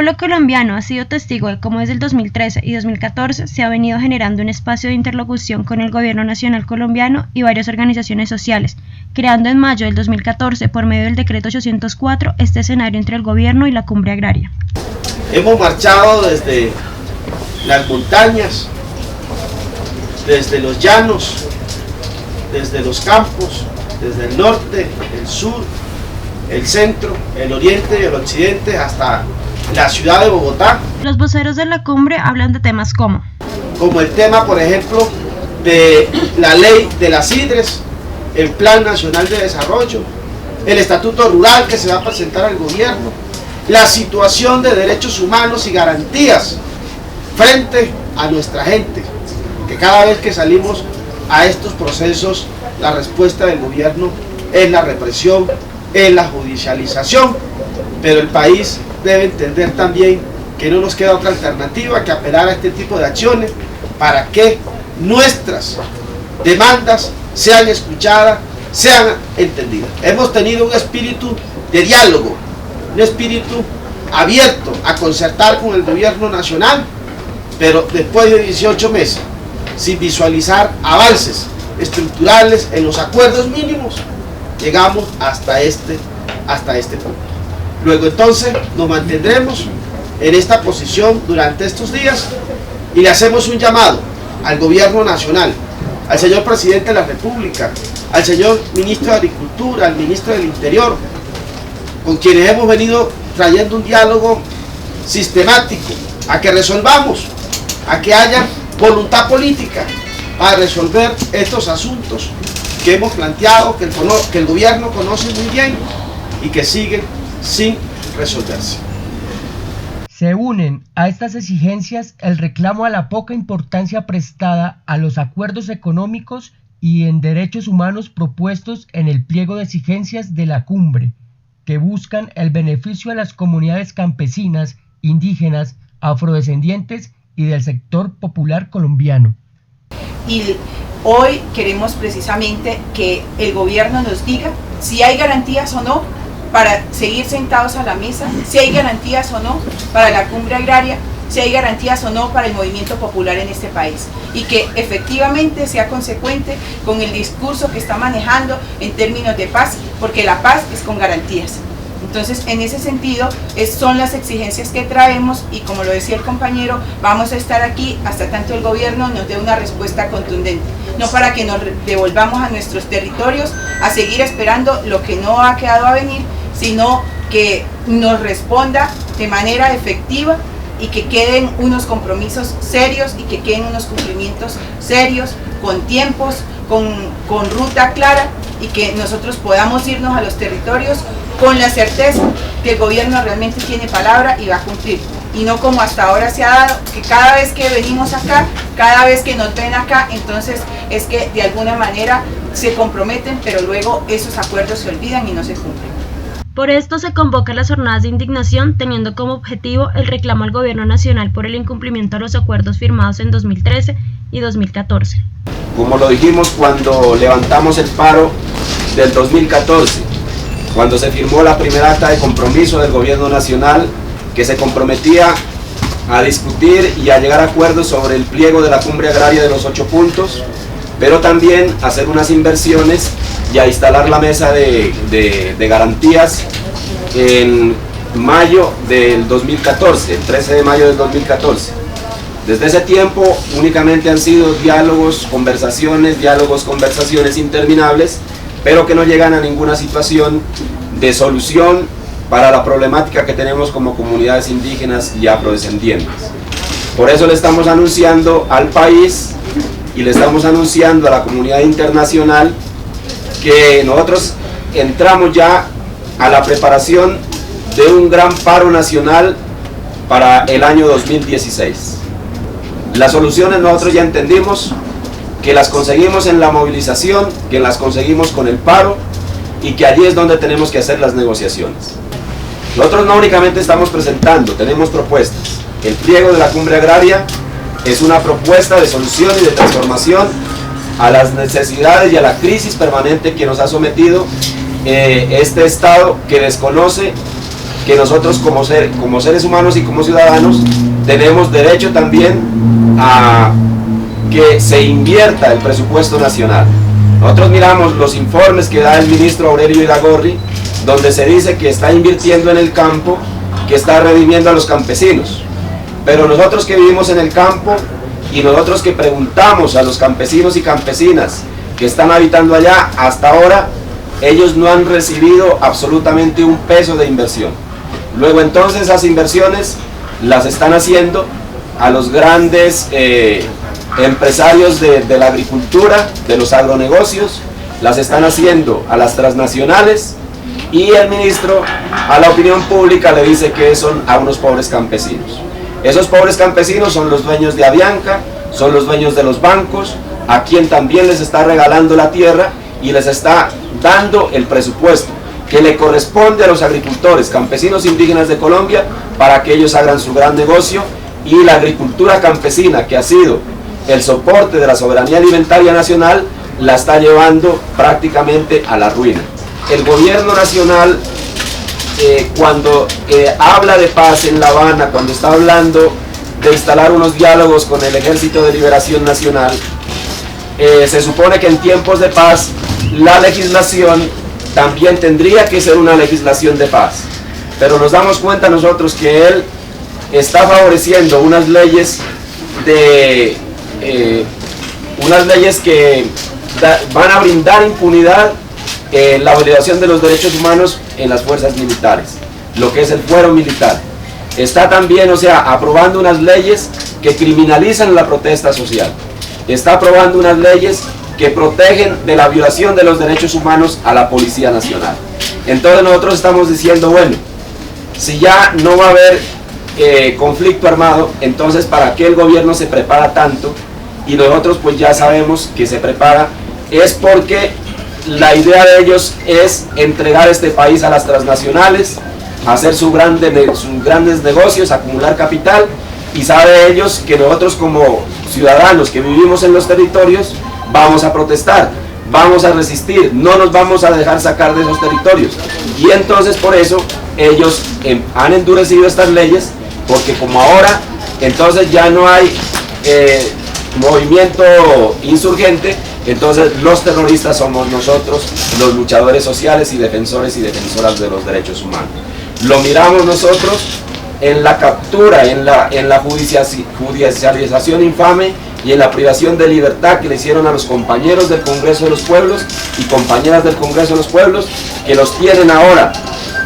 pueblo colombiano ha sido testigo de cómo desde el 2013 y 2014 se ha venido generando un espacio de interlocución con el gobierno nacional colombiano y varias organizaciones sociales, creando en mayo del 2014, por medio del decreto 804, este escenario entre el gobierno y la cumbre agraria. Hemos marchado desde las montañas, desde los llanos, desde los campos, desde el norte, el sur, el centro, el oriente y el occidente, hasta la ciudad de Bogotá. Los voceros de la cumbre hablan de temas como el tema, por ejemplo, de la ley de las IDRES, el Plan Nacional de Desarrollo, el Estatuto Rural que se va a presentar al gobierno, la situación de derechos humanos y garantías frente a nuestra gente, que cada vez que salimos a estos procesos, la respuesta del gobierno es la represión, es la judicialización, pero el país debe entender también que no nos queda otra alternativa que apelar a este tipo de acciones para que nuestras demandas sean escuchadas, sean entendidas. Hemos tenido un espíritu de diálogo, un espíritu abierto a concertar con el gobierno nacional, pero después de 18 meses, sin visualizar avances estructurales en los acuerdos mínimos, llegamos hasta este punto. Luego entonces nos mantendremos en esta posición durante estos días y le hacemos un llamado al gobierno nacional, al señor presidente de la República, al señor ministro de Agricultura, al ministro del Interior, con quienes hemos venido trayendo un diálogo sistemático, a que resolvamos, a que haya voluntad política para resolver estos asuntos que hemos planteado, que el gobierno conoce muy bien y que siguen sin resolverse. Se unen a estas exigencias el reclamo a la poca importancia prestada a los acuerdos económicos y en derechos humanos propuestos en el pliego de exigencias de la cumbre, que buscan el beneficio a las comunidades campesinas, indígenas, afrodescendientes y del sector popular colombiano. Y hoy queremos precisamente que el gobierno nos diga si hay garantías o no para seguir sentados a la mesa, si hay garantías o no para la cumbre agraria, si hay garantías o no para el movimiento popular en este país, y que efectivamente sea consecuente con el discurso que está manejando en términos de paz, porque la paz es con garantías. Entonces, en ese sentido, son las exigencias que traemos y, como lo decía el compañero, vamos a estar aquí hasta tanto el gobierno nos dé una respuesta contundente, no para que nos devolvamos a nuestros territorios a seguir esperando lo que no ha quedado a venir, sino que nos responda de manera efectiva y que queden unos compromisos serios y que queden unos cumplimientos serios, con tiempos, con ruta clara, y que nosotros podamos irnos a los territorios con la certeza que el gobierno realmente tiene palabra y va a cumplir, y no como hasta ahora se ha dado, que cada vez que venimos acá, cada vez que nos ven acá, entonces es que de alguna manera se comprometen, pero luego esos acuerdos se olvidan y no se cumplen. Por esto se convocan las jornadas de indignación, teniendo como objetivo el reclamo al gobierno nacional por el incumplimiento de los acuerdos firmados en 2013 y 2014. Como lo dijimos cuando levantamos el paro del 2014, cuando se firmó la primera acta de compromiso del gobierno nacional que se comprometía a discutir y a llegar a acuerdos sobre el pliego de la cumbre agraria de los 8 puntos, pero también hacer unas inversiones y a instalar la mesa de garantías en mayo del 2014, el 13 de mayo del 2014. Desde ese tiempo únicamente han sido diálogos, conversaciones interminables, pero que no llegan a ninguna situación de solución para la problemática que tenemos como comunidades indígenas y afrodescendientes. Por eso le estamos anunciando al país y le estamos anunciando a la comunidad internacional que nosotros entramos ya a la preparación de un gran paro nacional para el año 2016. Las soluciones nosotros ya entendimos que las conseguimos en la movilización, que las conseguimos con el paro y que allí es donde tenemos que hacer las negociaciones. Nosotros no únicamente estamos presentando, tenemos propuestas. El pliego de la cumbre agraria es una propuesta de solución y de transformación a las necesidades y a la crisis permanente que nos ha sometido este Estado, que desconoce que nosotros como seres humanos y como ciudadanos tenemos derecho también a que se invierta el presupuesto nacional. Nosotros miramos los informes que da el ministro Aurelio Iragorri, donde se dice que está invirtiendo en el campo, que está redimiendo a los campesinos. Pero nosotros que vivimos en el campo y nosotros que preguntamos a los campesinos y campesinas que están habitando allá, hasta ahora ellos no han recibido absolutamente un peso de inversión. Luego entonces esas inversiones las están haciendo a los grandes empresarios de la agricultura, de los agronegocios, las están haciendo a las transnacionales, y el ministro a la opinión pública le dice que son a unos pobres campesinos. Esos pobres campesinos son los dueños de Avianca, son los dueños de los bancos, a quien también les está regalando la tierra y les está dando el presupuesto que le corresponde a los agricultores, campesinos indígenas de Colombia, para que ellos hagan su gran negocio, y la agricultura campesina, que ha sido el soporte de la soberanía alimentaria nacional, la está llevando prácticamente a la ruina. El gobierno nacional, cuando habla de paz en La Habana, cuando está hablando de instalar unos diálogos con el Ejército de Liberación Nacional, se supone que en tiempos de paz la legislación también tendría que ser una legislación de paz, pero nos damos cuenta nosotros que él está favoreciendo unas leyes que van a brindar impunidad en la violación de los derechos humanos en las fuerzas militares, lo que es el fuero militar. Está también, aprobando unas leyes que criminalizan la protesta social. Está aprobando unas leyes que protegen de la violación de los derechos humanos a la Policía Nacional. Entonces nosotros estamos diciendo, bueno, si ya no va a haber conflicto armado, entonces ¿para qué el gobierno se prepara tanto? Y nosotros pues ya sabemos que se prepara, es porque la idea de ellos es entregar este país a las transnacionales, hacer sus grandes negocios, acumular capital, y saben ellos que nosotros como ciudadanos que vivimos en los territorios vamos a protestar, vamos a resistir, no nos vamos a dejar sacar de esos territorios. Y entonces por eso ellos han endurecido estas leyes, porque como ahora entonces ya no hay movimiento insurgente, entonces los terroristas somos nosotros, los luchadores sociales y defensores y defensoras de los derechos humanos. Lo miramos nosotros en la captura, en la judicialización infame y en la privación de libertad que le hicieron a los compañeros del Congreso de los Pueblos y compañeras del Congreso de los Pueblos, que los tienen ahora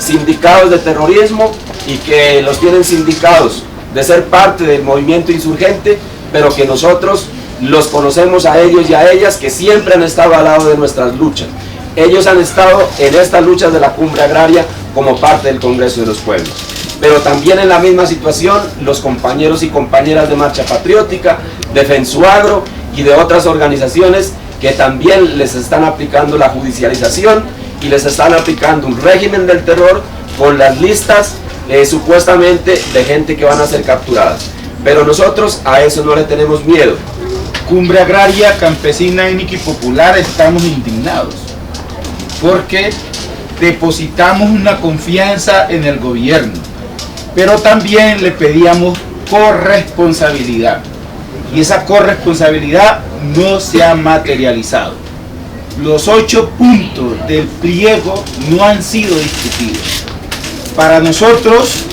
sindicados de terrorismo y que los tienen sindicados de ser parte del movimiento insurgente, pero que nosotros los conocemos a ellos y a ellas, que siempre han estado al lado de nuestras luchas. Ellos han estado en estas luchas de la cumbre agraria como parte del Congreso de los Pueblos. Pero también en la misma situación los compañeros y compañeras de Marcha Patriótica, de Fensuagro y de otras organizaciones que también les están aplicando la judicialización y les están aplicando un régimen del terror con las listas supuestamente de gente que van a ser capturadas. Pero nosotros a eso no le tenemos miedo. Cumbre Agraria, Campesina, Étnica y Popular estamos indignados porque depositamos una confianza en el gobierno, pero también le pedíamos corresponsabilidad, y esa corresponsabilidad no se ha materializado. Los 8 puntos del pliego no han sido discutidos. Para nosotros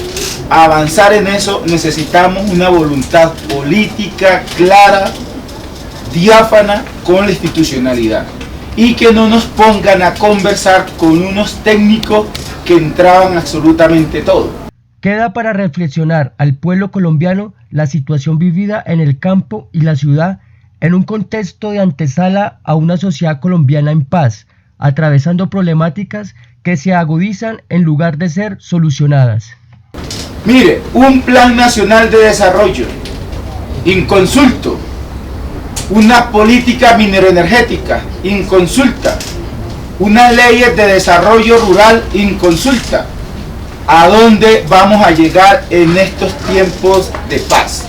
avanzar en eso necesitamos una voluntad política clara, diáfana, con la institucionalidad, y que no nos pongan a conversar con unos técnicos que entraban absolutamente todo. Queda para reflexionar al pueblo colombiano la situación vivida en el campo y la ciudad en un contexto de antesala a una sociedad colombiana en paz, atravesando problemáticas que se agudizan en lugar de ser solucionadas. Mire, un plan nacional de desarrollo inconsulto, una política mineroenergética inconsulta, unas leyes de desarrollo rural inconsulta. ¿A dónde vamos a llegar en estos tiempos de paz?